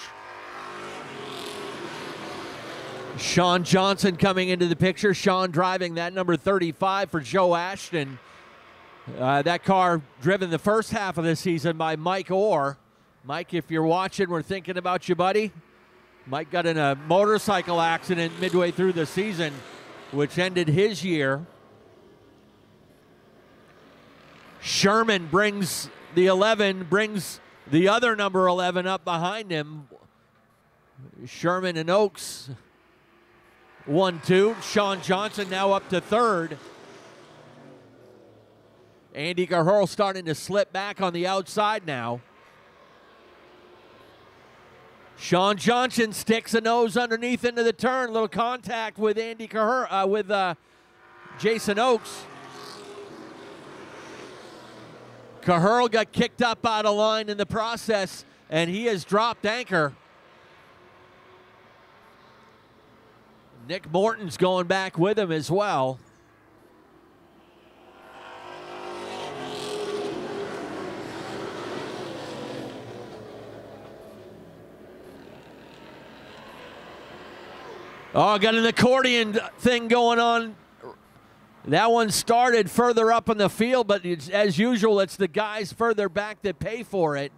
Sean Johnson coming into the picture. Sean driving that number 35 for Joe Ashton. That car driven the first half of the season by Mike Orr. Mike, if you're watching, we're thinking about you, buddy. Mike got in a motorcycle accident midway through the season, which ended his year. Sherman brings the 11, brings the other number 11 up behind him. Sherman and Oakes 1-2. Sean Johnson now up to third. Andy Caherl starting to slip back on the outside now. Sean Johnson sticks a nose underneath into the turn. Little contact with Andy Caherl, with Jason Oakes. Caherl got kicked up out of line in the process, and he has dropped anchor. Nick Morton's going back with him as well. Oh, got an accordion thing going on. That one started further up in the field, but as usual, it's the guys further back that pay for it.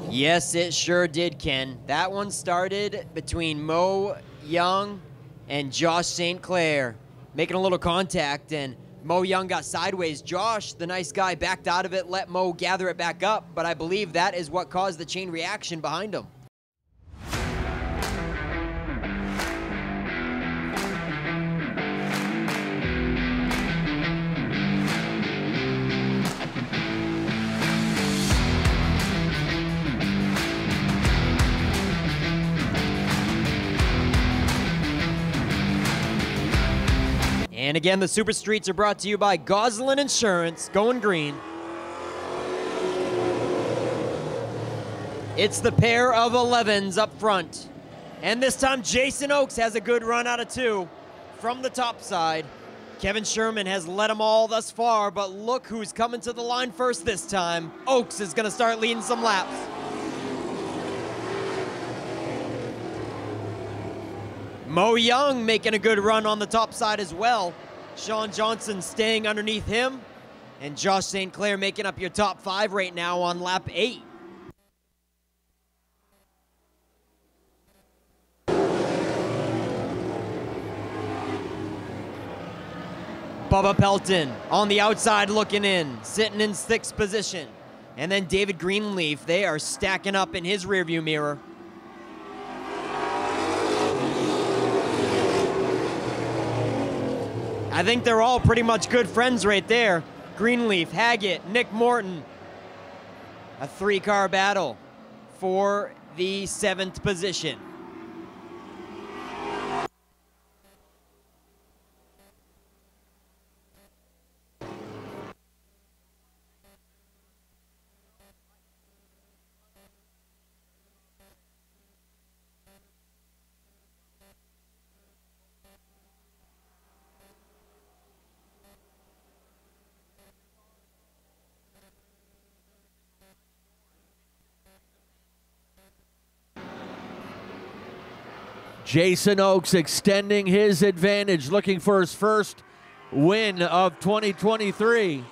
Yes, it sure did, Ken. That one started between Mo Young and Josh St. Clair, making a little contact, and Mo Young got sideways. Josh, the nice guy, backed out of it, let Mo gather it back up, but I believe that is what caused the chain reaction behind him. And again, the Super Streets are brought to you by Gosline Insurance, going green. It's the pair of 11s up front. And this time, Jason Oakes has a good run out of 2 from the top side. Kevin Sherman has led them all thus far, but look who's coming to the line first this time. Oakes is going to start leading some laps. Mo Young making a good run on the top side as well. Sean Johnson staying underneath him. And Josh St. Clair making up your top 5 right now on lap 8. Bubba Pelton on the outside looking in, sitting in 6th position. And then David Greenleaf, they are stacking up in his rearview mirror. I think they're all pretty much good friends right there. Greenleaf, Haggett, Nick Morton. A 3-car battle for the 7th position. Jason Oakes extending his advantage, looking for his first win of 2023.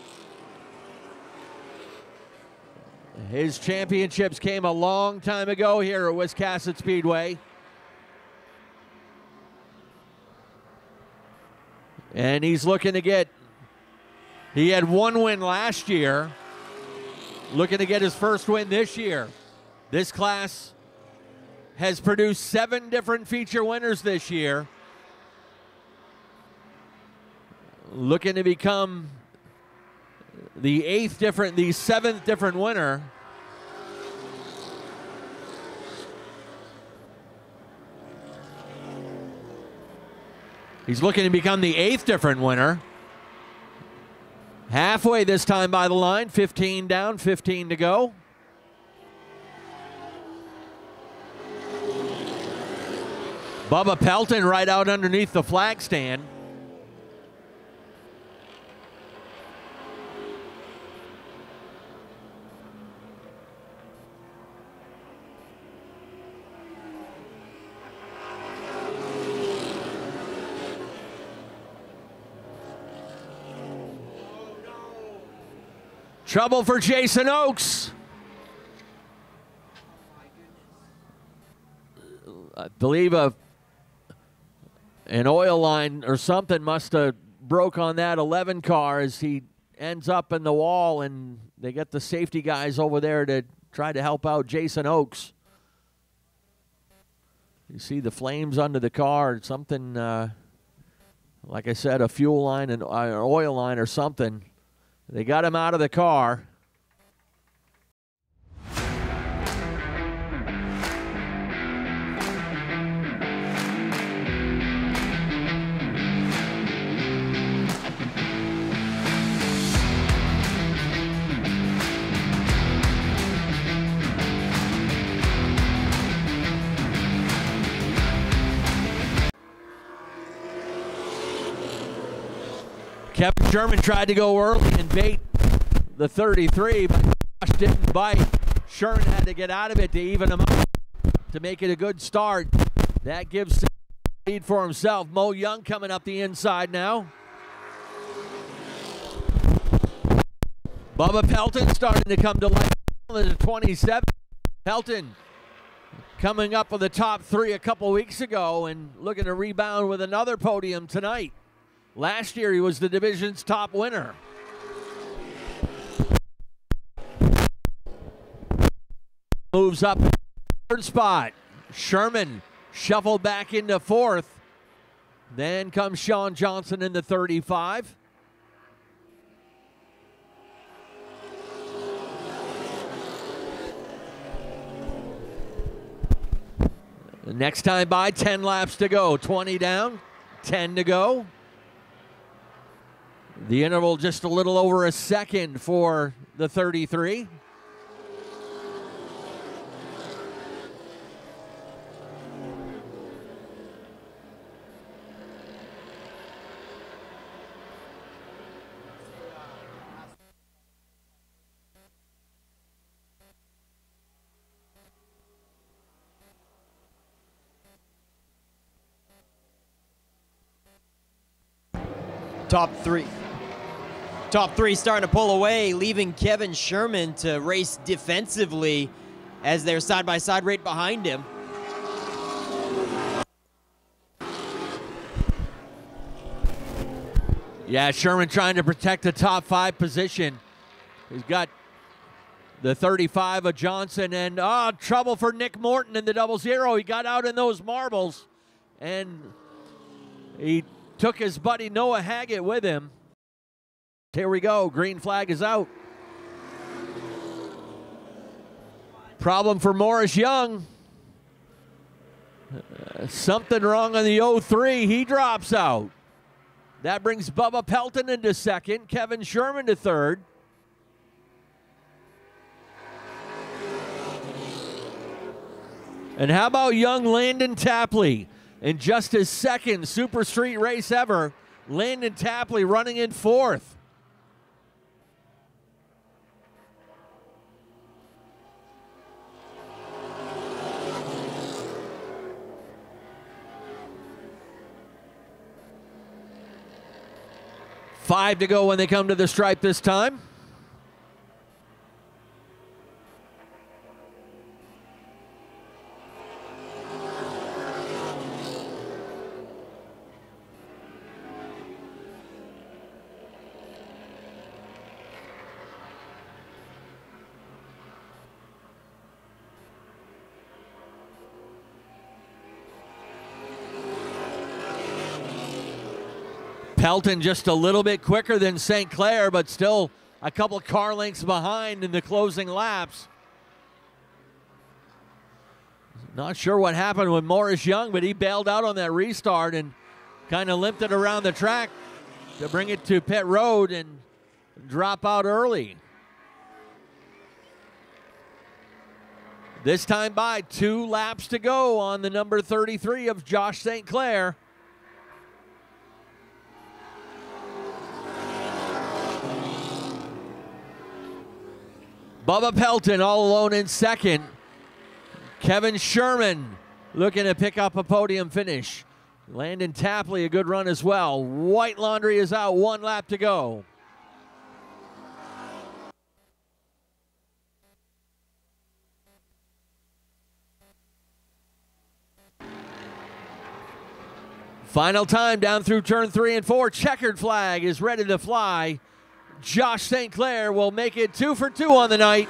His championships came a long time ago here at Wiscasset Speedway. And he's looking to get, he had 1 win last year, looking to get his first win this year. This class has produced 7 different feature winners this year. Looking to become the 7th different winner. He's looking to become the 8th different winner. Halfway this time by the line, 15 down, 15 to go. Bubba Pelton right out underneath the flag stand. Trouble for Jason Oakes. I believe an oil line or something must have broke on that 11 car as he ends up in the wall, and they get the safety guys over there to try to help out Jason Oakes. You see the flames under the car, something, like I said, a fuel line and oil line or something. They got him out of the car. Kevin Sherman tried to go early and bait the 33, but Josh didn't bite. Sherman had to get out of it to even him up to make it a good start. That gives lead for himself. Mo Young coming up the inside now. Bubba Pelton starting to come to life in the 27. Pelton coming up with the top 3 a couple weeks ago and looking to rebound with another podium tonight. Last year, he was the division's top winner. Moves up 3rd spot. Sherman shuffled back into 4th. Then comes Sean Johnson in the 35. The next time by, 10 laps to go. 20 down, 10 to go. The interval just a little over a second for the 33. Top three starting to pull away, leaving Kevin Sherman to race defensively as they're side by side right behind him. Yeah, Sherman trying to protect the top 5 position. He's got the 35 of Johnson, and trouble for Nick Morton in the 00. He got out in those marbles, and he took his buddy Noah Haggett with him. Here we go. Green flag is out. Problem for Morris Young. Something wrong on the 03. He drops out. That brings Bubba Pelton into second. Kevin Sherman to third. And how about young Landon Tapley in just his second Super Street race ever? Landon Tapley running in fourth. Five to go when they come to the stripe this time. Pelton just a little bit quicker than St. Clair, but still a couple car lengths behind in the closing laps. Not sure what happened with Morris Young, but he bailed out on that restart and kind of limped it around the track to bring it to pit road and drop out early. This time by 2 laps to go on the number 33 of Josh St. Clair. Bubba Pelton all alone in second. Kevin Sherman looking to pick up a podium finish. Landon Tapley, a good run as well. White Laundry is out, 1 lap to go. Final time down through turn 3 and 4. Checkered flag is ready to fly. Josh St. Clair will make it 2 for 2 on the night.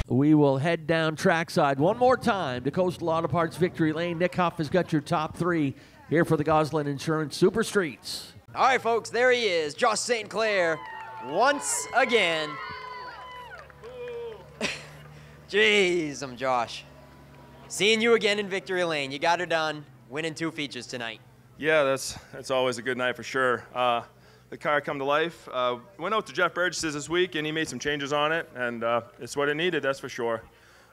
We will head down trackside one more time to Coastal Auto Parts Victory Lane. Nick Huff has got your top 3 here for the Gosline Insurance Super Streets. All right, folks, there he is, Josh St. Clair, once again. Jeez, I'm Josh. Seeing you again in Victory Lane. You got her done, winning 2 features tonight. Yeah, that's always a good night for sure. The car come to life. Went out to Jeff Burgess's this week, and he made some changes on it, and it's what it needed, that's for sure.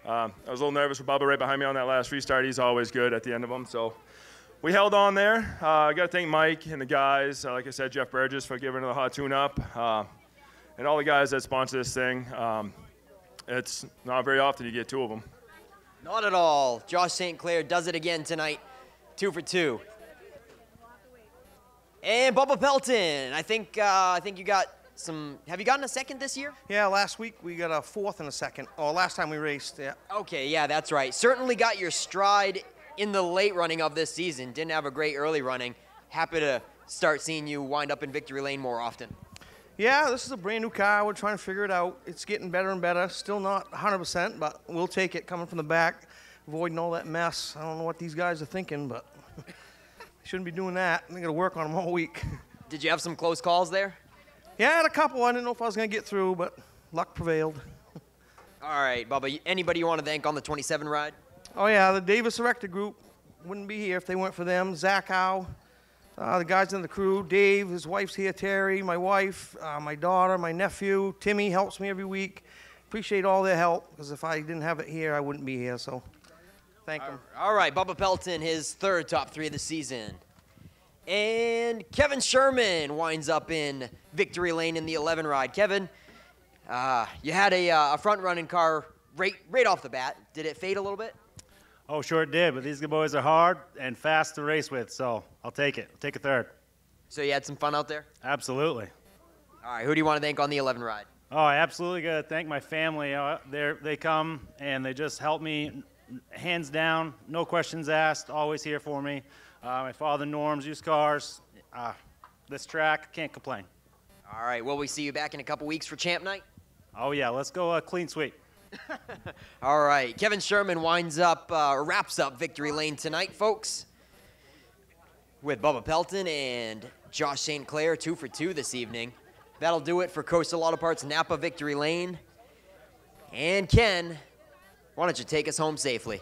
I was a little nervous with Bubba right behind me on that last restart. He's always good at the end of them, so we held on there. I got to thank Mike and the guys, like I said, Jeff Burgess for giving it a hot tune-up, and all the guys that sponsor this thing. It's not very often you get 2 of them. Not at all. Josh St. Clair does it again tonight, 2 for 2. And Bubba Pelton, I think you got some. Have you gotten a second this year? Yeah, last week we got a 4th and a 2nd. Oh, last time we raced, yeah. Okay, yeah, that's right. Certainly got your stride in the late running of this season. Didn't have a great early running. Happy to start seeing you wind up in Victory Lane more often. Yeah, this is a brand new car. We're trying to figure it out. It's getting better and better. Still not 100%, but we'll take it coming from the back, avoiding all that mess. I don't know what these guys are thinking, but shouldn't be doing that. I'm going to work on them all week. Did you have some close calls there? Yeah, I had a couple. I didn't know if I was going to get through, but luck prevailed. All right, Bubba, anybody you want to thank on the 27 ride? Oh, yeah, the Davis Erector Group wouldn't be here if they weren't for them. Zach Howe, the guys in the crew, Dave, his wife's here, Terry, my wife, my daughter, my nephew. Timmy helps me every week. Appreciate all their help, because if I didn't have it here, I wouldn't be here, so thank them. All right, Bubba Pelton, his 3rd top 3 of the season. And Kevin Sherman winds up in Victory Lane in the 11 ride. Kevin, you had a front-running car right off the bat. Did it fade a little bit? Oh, sure it did, but these good boys are hard and fast to race with, so I'll take it. I'll take a 3rd. So you had some fun out there? Absolutely. All right, who do you want to thank on the 11 ride? Oh, I absolutely got to thank my family. They come and they just help me, hands down, no questions asked, always here for me. My father, Norm's Used Cars. This track, can't complain. All right, will we see you back in a couple weeks for Champ Night? Oh, yeah, let's go clean sweep. All right, Kevin Sherman wraps up Victory Lane tonight, folks, with Bubba Pelton and Josh St. Clair, 2 for 2 this evening. That'll do it for Coastal Auto Parts Napa Victory Lane. And Ken, why don't you take us home safely?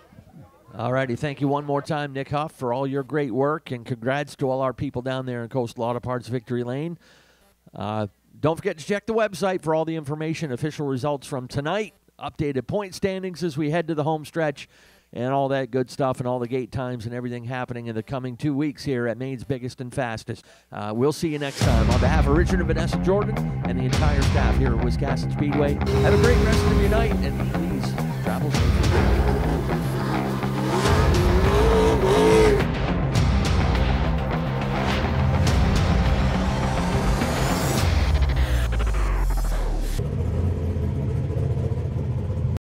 All righty, thank you one more time, Nick Huff, for all your great work, and congrats to all our people down there in Coastal Auto Parts Victory Lane. Don't forget to check the website for all the information, official results from tonight, updated point standings as we head to the home stretch, and all that good stuff, and all the gate times and everything happening in the coming 2 weeks here at Maine's biggest and fastest. We'll see you next time. On behalf of Richard and Vanessa Jordan and the entire staff here at Wiscasset Speedway, have a great rest of your night, and please travel safe.